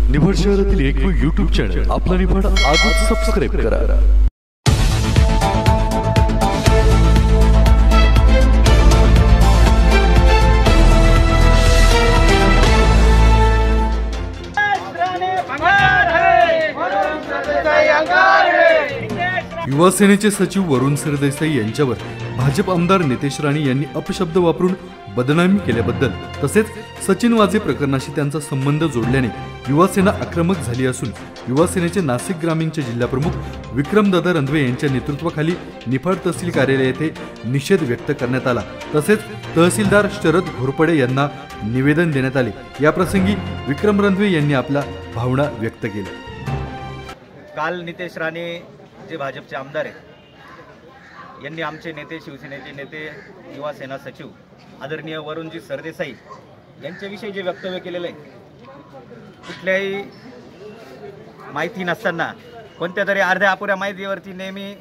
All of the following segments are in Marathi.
निफाड शहरातील एकमेव यूट्यूब चॅनल आपला निफाड आजच सबस्क्राइब करा। युवा सेनेचे सचिव वरुण सरदेसाई यांच्यावर भाजप आमदार नितेश राणे यांनी अपशब्द वापरून बदनामी केल्याबद्दल तसेच सचिन वाजे प्रकरणाशी त्यांचा संबंध जोडल्याने युवा सेना आक्रमक झाली असून युवा सेनेचे नाशिक ग्रामीणचे जिल्हाप्रमुख विक्रमदादा रंधवे यांच्या नेतृत्वाखाली निफाड तहसील कार्यालय येथे निषेध व्यक्त करण्यात आला। तसेच तहसीलदार शरद घोरपडे यांना निवेदन देण्यात आले। या प्रसंगी विक्रम रंधवे यांनी आपल्या भावना व्यक्त केल्या। काल नितेश राणे जे भाजपचे आमदार आहेत यांनी आमचे नेते शिवसेनेचे नेते युवा सेना सचिव आदरणीय वरुणजी सरदेसाई यांच्याविषयी जे वक्तव्य केलेलं आहे कुठल्याही माहिती नसताना कोणत्या तरी अर्ध्या अपुऱ्या माहितीवरती नेहमी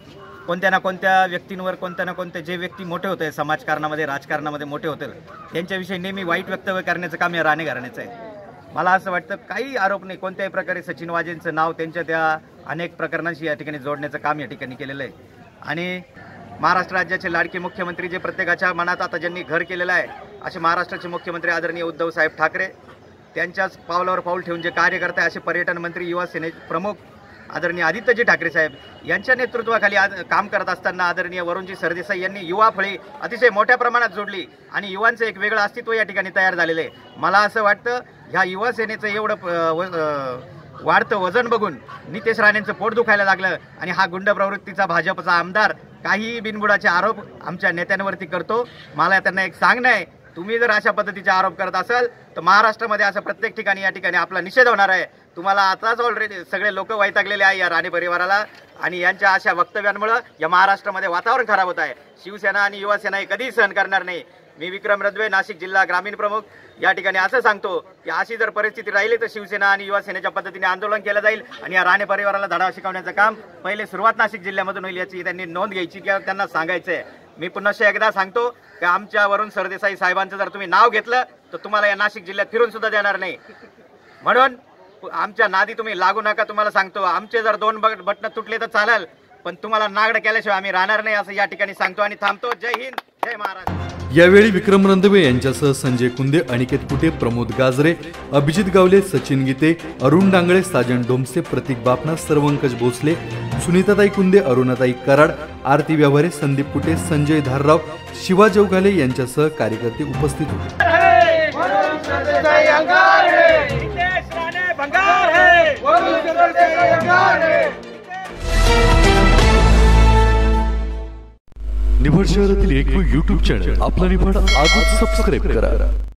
कोणत्या ना कोणत्या व्यक्तींवर कोणत्या ना कोणत्या जे व्यक्ती मोठे होते समाजकारणामध्ये राजकारणामध्ये मोठे होते त्यांच्याविषयी नेहमी वाईट वक्तव्य करण्याचं काम या राणे घराण्याचं आहे। मला असं वाटतं काही आरोप नाही, कोणत्याही प्रकारे सचिन वाजेंचं नाव त्यांच्या त्या अनेक प्रकरणांशी या ठिकाणी जोडण्याचं काम या ठिकाणी केलेलं आहे। आणि महाराष्ट्र राज्याचे लाडके मुख्यमंत्री जे प्रत्येकाच्या मनात आता ज्यांनी घर केलेलं आहे असे महाराष्ट्राचे मुख्यमंत्री आदरणीय उद्धव साहेब ठाकरे त्यांच्याच पावलावर पाऊल ठेवून जे कार्य करत आहे असे पर्यटन मंत्री युवा सेने प्रमुख आदरणीय आदित्यजी ठाकरे साहेब यांच्या नेतृत्वाखाली काम करत असताना आदरणीय वरुणजी सरदेसाई यांनी युवा फळी अतिशय मोठ्या प्रमाणात जोडली आणि युवांचं एक वेगळं अस्तित्व या ठिकाणी तयार झालेलं आहे। मला असं वाटतं ह्या युवा सेनेचं एवढं वाढतं वजन बघून नितेश राणेंचं पोट दुखायला लागलं आणि हा गुंड प्रवृत्तीचा भाजपचा आमदार काही बिनबुडाचे आरोप आमच्या नेत्यांवरती करतो। मला त्यांना एक सांगणं आहे, तुम्ही जर अशा पद्धतीचे आरोप करत असाल तर महाराष्ट्रामध्ये असं प्रत्येक ठिकाणी या ठिकाणी आपला निषेध होणार आहे। तुम्हाला आताच ऑलरेडी सगळे लोक वैतागलेले आहे या राणे परिवाराला आणि यांच्या अशा वक्तव्यांमुळे या महाराष्ट्रामध्ये वातावरण खराब होत आहे। शिवसेना आणि युवा सेना हे कधीही सहन करणार नाही। मी विक्रम रंधवे नाशिक जिल्हा ग्रामीण प्रमुख या ठिकाणी असं सांगतो की अशी जर परिस्थिती राहिली तर शिवसेना आणि युवा सेनेच्या पद्धतीने आंदोलन केलं जाईल आणि या राणे परिवाराला धडा शिकवण्याचं काम पहिले सुरुवात नाशिक जिल्ह्यामधून होईल याची त्यांनी नोंद घ्यायची किंवा त्यांना सांगायचं आहे। मी पुन्हा एकदा सांगतो की आमच्या वरुण सरदेसाई साहेबांचं जर तुम्ही नाव घेतलं तर तुम्हाला या नाशिक जिल्ह्यात फिरून सुद्धा देणार नाही, म्हणून आमच्या नादी तुम्ही लागू नका। तुम्हाला सांगतो आमचे जर 2 बटन तुटले तर चालेल पण तुम्हाला नागड केल्याशिवाय आम्ही राहणार नाही असं या ठिकाणी सांगतो आणि थांबतो। जय हिंद, जय महाराष्ट्र। यावेळी विक्रम रंधवे यांच्यासह संजय कुंदे, अनिकेत कुटे, प्रमोद गाजरे, अभिजित गावले, सचिन गीते, अरुण डांगळे, साजन डोमसे, प्रतीक बापना, सर्वंकज भोसले, सुनीताताई कुंदे, अरुणाताई कराड, आरती व्यवहारे, संदीप कुटे, संजय धारराव, शिवा जवघाले यांच्यासह कार्यकर्ते उपस्थित होते। निफाड शहरातील एकमेव यूट्यूब चॅनल आपला निफाड आजच सबस्क्राइब करा।